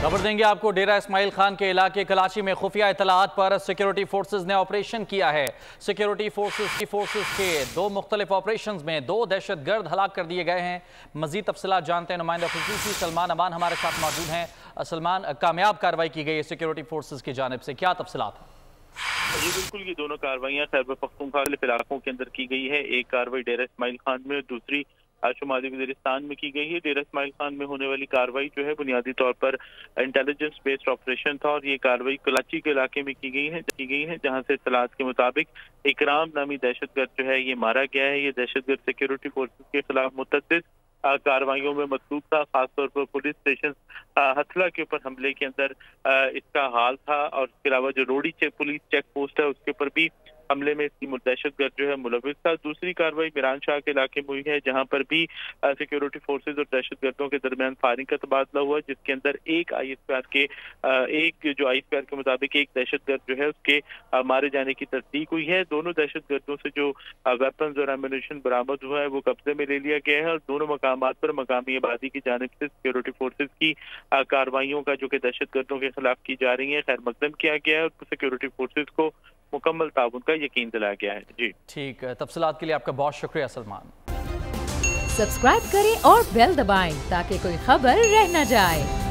खबर देंगे आपको। डेरा इस्माइल खान के इलाके कलाची में खुफिया इतलात पर सिक्योरिटी फोर्सेज ने ऑपरेशन किया है। सिक्योरिटी फोर्सेज के दो मुख्तलिफ ऑपरेशन में 2 दहशतगर्द हलाक कर दिए गए हैं। मजीद तफसीलात जानते हैं, नुमाइंदा खसूसी सलमान अमान हमारे साथ मौजूद हैं। सलमान, कामयाब कार्रवाई की गई है सिक्योरिटी फोर्सेज की जानिब से, क्या तफसीलात हैं? जी बिल्कुल, ये दोनों कार्रवाइयाँ खैबर पख्तूनख्वा के इलाकों के अंदर की गई है। एक कार्रवाई डेरा इस्माइल खान में, दूसरी शुमाली वज़ीरिस्तान में की गई है। डेरा इस्माइल खान में होने वाली कार्रवाई जो है बुनियादी तौर पर इंटेलिजेंस बेस्ड ऑपरेशन था और ये कार्रवाई कराची के इलाके में की गई है जहां से इत्तलात के मुताबिक इकराम नामी दहशतगर्द जो है ये मारा गया है। ये दहशतगर्द सिक्योरिटी फोर्सेज के खिलाफ मुतअद्दिद कार्रवाइयों में मसरूफ था। खासतौर पर पुलिस स्टेशन हथला के ऊपर हमले के अंदर इसका हाल था और इसके अलावा जो रोडी पुलिस चेक पोस्ट है उसके ऊपर भी हमले में इसकी दहशतगर्द जो है मुलविस था। दूसरी कार्रवाई मिरान शाह के इलाके में हुई है जहां पर भी सिक्योरिटी फोर्सेज और दहशतगर्दों के दरमियान फायरिंग का तबादला हुआ, जिसके अंदर एक आईएसपीआर के मुताबिक एक दहशतगर्द जो है उसके मारे जाने की तस्दीक हुई है। दोनों दहशतगर्दों से जो वेपन्स और एम्यूनिशन बरामद हुआ है वो कब्जे में ले लिया गया है और दोनों मकामात पर मकामी आबादी की जानिब से सिक्योरिटी फोर्सेज की कार्रवाइयों का जो कि दहशतगर्दों के खिलाफ की जा रही है खैर मकदम किया गया है और सिक्योरिटी फोर्सेज को मुकम्मल ताउन का यकीन दिलाया गया है। जी ठीक है, तफसीलात के लिए आपका बहुत शुक्रिया सलमान। सब्सक्राइब करें और बेल दबाएं ताकि कोई खबर रह न जाए।